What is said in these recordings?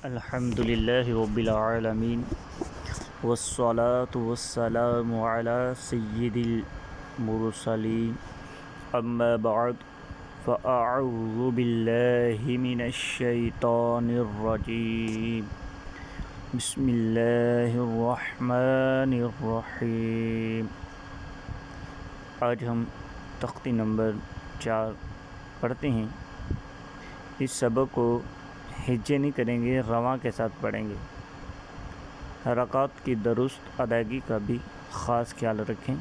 الحمد للہ رب العالمین والصلاة والسلام علی سید المرسلین اما بعد فاعوذ باللہ من الشیطان الرجیم بسم اللہ الرحمن الرحیم۔ آج ہم تختی نمبر 4 پڑھتے ہیں۔ اس سبق کو ہجے نہیں کریں گے، رواں کے ساتھ پڑھیں گے۔ حرکات کی درست ادائیگی کا بھی خاص خیال رکھیں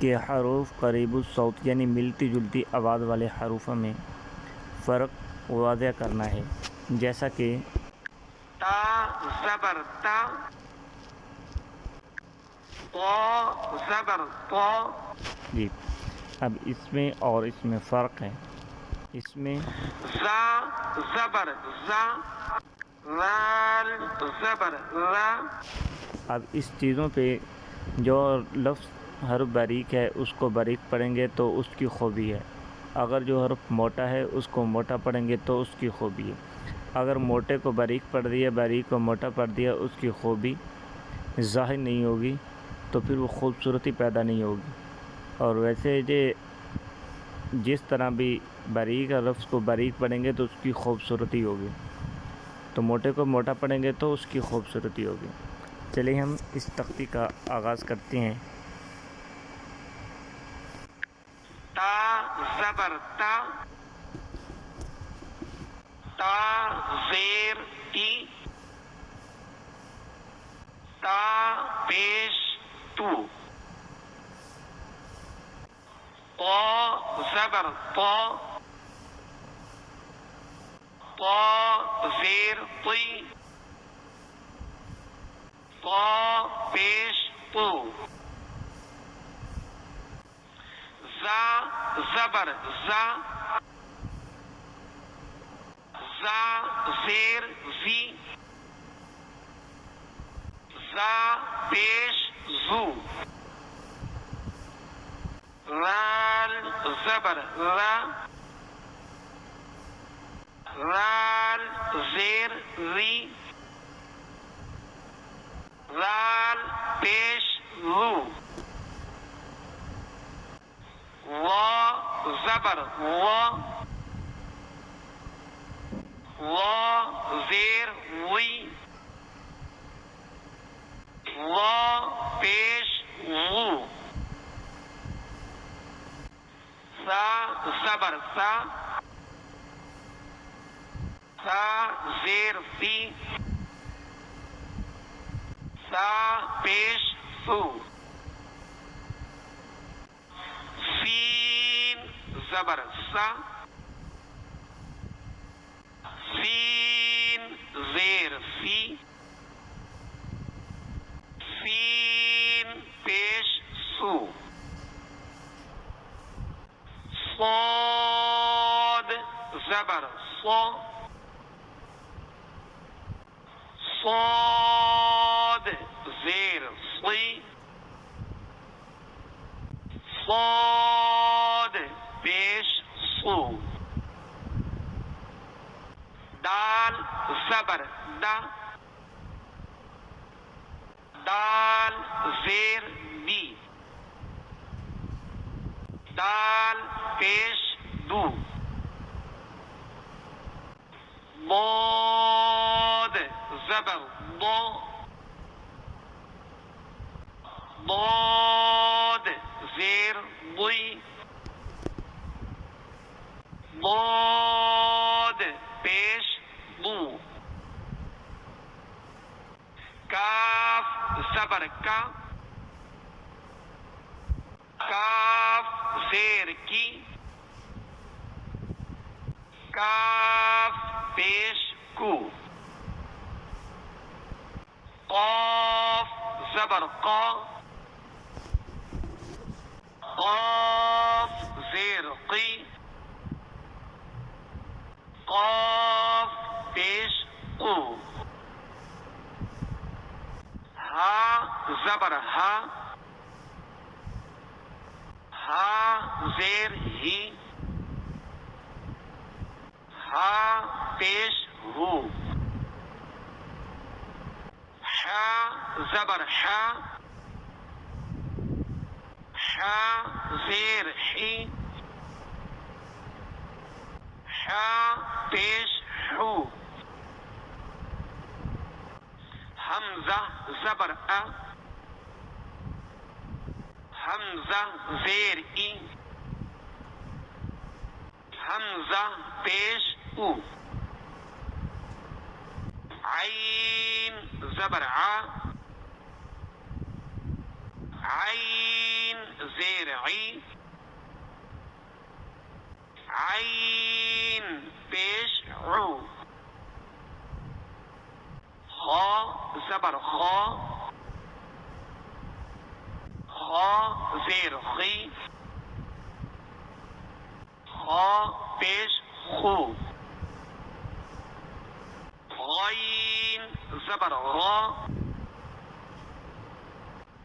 کہ حروف قریب الصوت یعنی ملتی جلتی آواز والے حروفوں میں فرق واضح کرنا ہے، جیسا کہ تا زبر تا، تو زبر تو۔ جی اب اس میں اور اس میں فرق ہے۔ اس میں زا زبر زا، رال زبر را۔ اب اس چیزوں پہ جو لفظ حرف باریک ہے اس کو باریک پڑھیں گے تو اس کی خوبی ہے، اگر جو حرف موٹا ہے اس کو موٹا پڑھیں گے تو اس کی خوبی ہے۔ اگر موٹے کو باریک پڑھ دیا، باریک کو موٹا پڑھ دیا، اس کی خوبی ظاہر نہیں ہوگی، تو پھر وہ خوبصورتی پیدا نہیں ہوگی۔ اور ویسے جس طرح بھی باریک لفظ کو باریک پڑھیں گے تو اس کی خوبصورتی ہوگی، تو موٹے کو موٹا پڑھیں گے تو اس کی خوبصورتی ہوگی۔ چلیے ہم اس تختی کا آغاز کرتے ہیں۔ تا زبر تا، تا زیر تی، تا پیش تو، تو زبر تو، تو زیر تی، تو پیش تو، زا زبر زا، زا زیر زی، زا پیش زو، رال زبر را، رال زیر ری، رال پیش رو، و زبر و، و زیر وی، و پیش وو، سا زبر سا، سا زیر سی، سا پیش سو، سین زبر سا، سین زیر سی، سین پیش سو، صاد زبر صو، صاد زیر صی، صاد پیش سو، دال زبر دا، دال زیر دی، دال پیش دو، ضاد زبر ضو، ضاد زیر ضی، ضاد پیش ضو، کاف زبر کا، کاف زیر کی، کاف پیش کو، قاف زبر قا، قاف زیر قی، قاف پیش قو، ہا زبر ہا، ہا زیر ہی، ہا پیش ہو، زبر حا، حا زیر حی، حا پیش حو، حمزہ زبر ا، حمزہ زیر ای، حمزہ پیش او، عین زبر ع، عین زیر عی، عین پیش عو، خا زبر خا، خا زیر خی، خا پیش خو، غین زبر غا،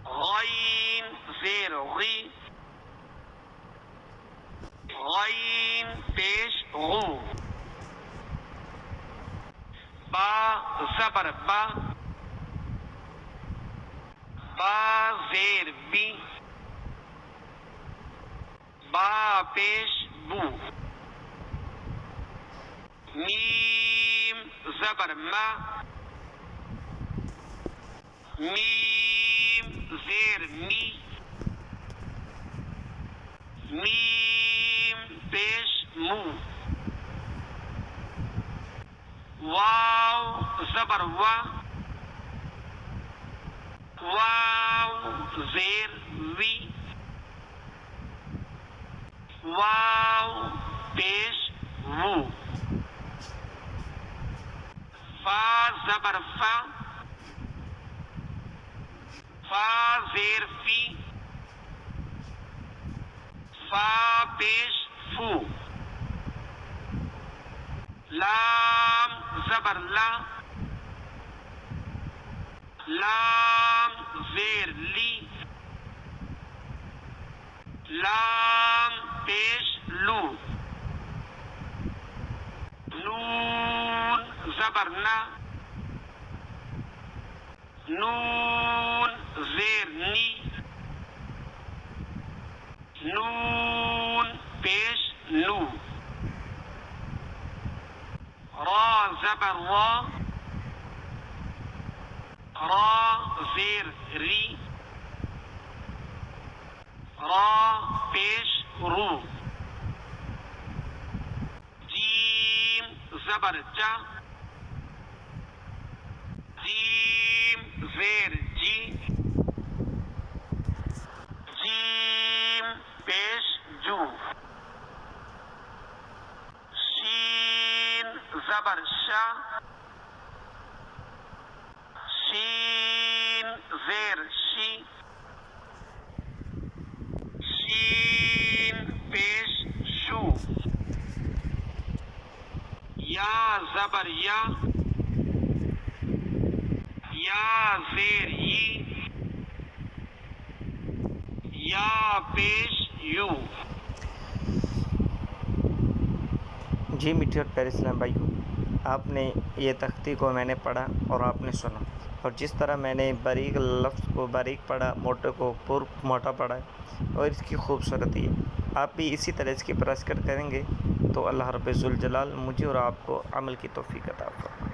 غین زیر غی، غین پیش غو، با زبر با، با زیر بی، با پیش بو، میم زبر ما، میم زیر می، میم پیش مو، واو زبر وا، واو زیر وی، واو پیش وو، فا زبر فا، فا زیر فی، فا پیش فو، لام زبر لا، لام زیر لی، لام پیش لو، نون زبر نا، نون زیر نی، نون پیش نو، را زبر را، را زیر ری، را پیش رو، جیم زبر جا، جیم زیر جی، جیم پیش جو، شین زبر شا، شین زیر شی، شین پیش شو، یا زبر یا، یا زیر ی، یا پیش یو۔ جی میٹھے اور پیارے اسلام بھائیوں، آپ نے یہ تختی کو میں نے پڑھا اور آپ نے سنا، اور جس طرح میں نے باریک لفظ کو باریک پڑھا، موٹے کو پر موٹا پڑھا اور اس کی خوبصورتی ہے، آپ بھی اسی طرح اس کی پرسکر کریں گے تو اللہ رب ذوالجلال مجھے اور آپ کو عمل کی توفیق عطا فرمائے۔